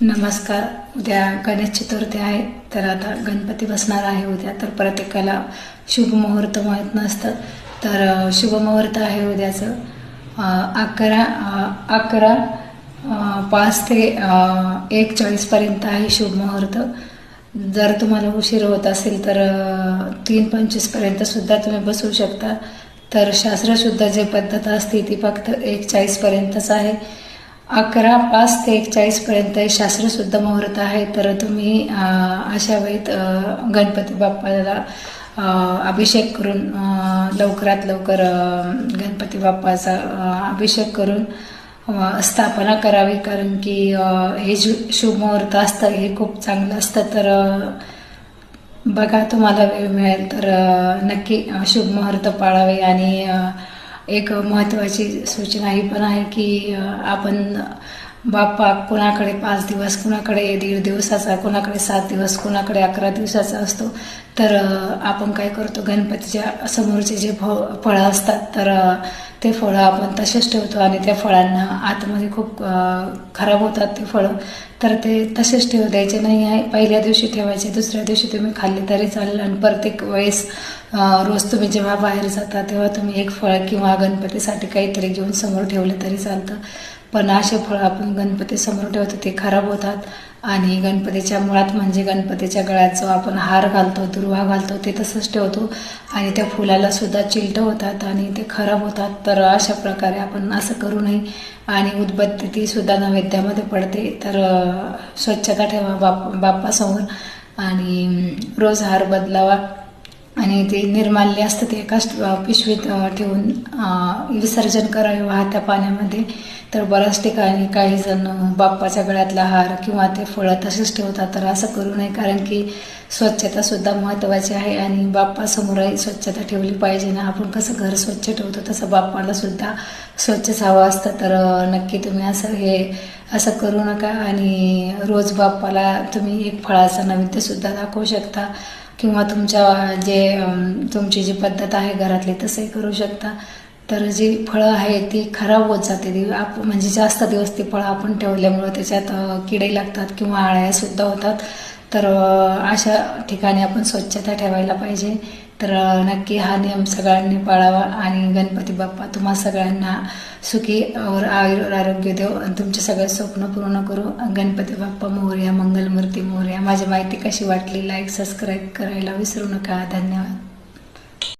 नमस्कार. उद्या गणेश चतुर्थी आहे, तर आता गणपती बसणार आहे उद्या. तर प्रत्येकाला शुभ मुहूर्त माहीत नसतं, तर शुभ मुहूर्त आहे उद्याचं 5 ते 1:40 आहे शुभ मुहूर्त. जर तुम्हाला उशीर होत असेल तर 3:25 सुद्धा तुम्ही बसू शकता. तर शास्त्रशुद्ध जे पद्धत असते ती फक्त 1:40 आहे. 5 ते 1:40 शास्त्रशुद्ध मुहूर्त आहे. तर तुम्ही अशा वेळेत गणपती बाप्पाला अभिषेक करून लवकरात लवकर गणपती बाप्पाचा अभिषेक करून स्थापना करावी, कारण की हे शुभ मुहूर्त असतं हे खूप चांगलं असतं. तर बघा, तुम्हाला वेळ मिळेल तर नक्की शुभ मुहूर्त पाळावे. आणि एक महत्त्वाची सूचना ही पण आहे की आपण बाप्पा कुणाकडे 5 दिवस, कुणाकडे 1.5 दिवसाचा, कुणाकडे 7 दिवस, कुणाकडे 11 दिवसाचा असतो. तर आपण काय करतो, गणपतीच्या समोरचे जे फळं असतात तर ते फळं आपण तसेच ठेवतो आणि त्या फळांना आतमध्ये खूप खराब होतात ते फळं. तर ते तसेच ठेवू द्यायचे नाही आहे. पहिल्या दिवशी ठेवायचे, दुसऱ्या दिवशी तुम्ही खाल्ले तरी चालेल. आणि प्रत्येक वेळेस रोज तुम्ही जेव्हा बाहेर जाता तेव्हा तुम्ही एक फळ किंवा गणपतीसाठी काहीतरी घेऊन समोर ठेवले तरी चालतं. पण असे फळं आपण गणपतीसमोर ठेवतो ते खराब होतात. आणि गणपतीच्या मुळात म्हणजे गणपतीच्या गळ्यात जो आपण हार घालतो, दुर्वा घालतो, ते तसंच ठेवतो आणि त्या फुलाला सुद्धा चिलटं होतात आणि ते खराब होतात. तर अशा प्रकारे आपण असं करू नये. आणि उदबत्ती ती सुद्धा नैवेद्यामध्ये पडते. तर स्वच्छता ठेवा बाप्पासमोर आणि रोज हार बदलावा. आणि ते निर्माल्य असतं ते एकाच पिशवीत ठेवून विसर्जन करावे वाहत्या पाण्यामध्ये. तर बऱ्याच ठिकाणी काही जण बाप्पाच्या गळ्यातला हार किंवा ते फळं तसेच ठेवतात. तर असं करू नये, कारण की स्वच्छतासुद्धा महत्त्वाची आहे आणि बाप्पासमोरही स्वच्छता ठेवली पाहिजे ना. आपण कसं घर स्वच्छ ठेवतो तसं बाप्पाला सुद्धा स्वच्छच हवं असतं. तर नक्की तुम्ही असं करू नका. आणि रोज बाप्पाला तुम्ही एक फळाचा नैवेद्यसुद्धा दाखवू शकता किंवा तुमची जी पद्धत आहे घरातली तसंही करू शकता. तर जी फळं आहे ती खराब होत जाते, म्हणजे जास्त दिवस ती फळं आपण ठेवल्यामुळं त्याच्यात किडे लागतात किंवा आळ्यासुद्धा होतात. तर अशा ठिकाणी आपण स्वच्छता ठेवायला पाहिजे. तर नक्की हा नियम सगळ्यांनी पाळावा. आणि गणपती बाप्पा तुम्हा सगळ्यांना सुखी और आरोग्य देव, तुमचे सगळे स्वप्न पूर्ण करू. गणपती बाप्पा मोरया, मंगलमूर्ती मोरया. माझी माहिती कशी वाटली, लाईक सबस्क्राईब करायला विसरू नका. धन्यवाद.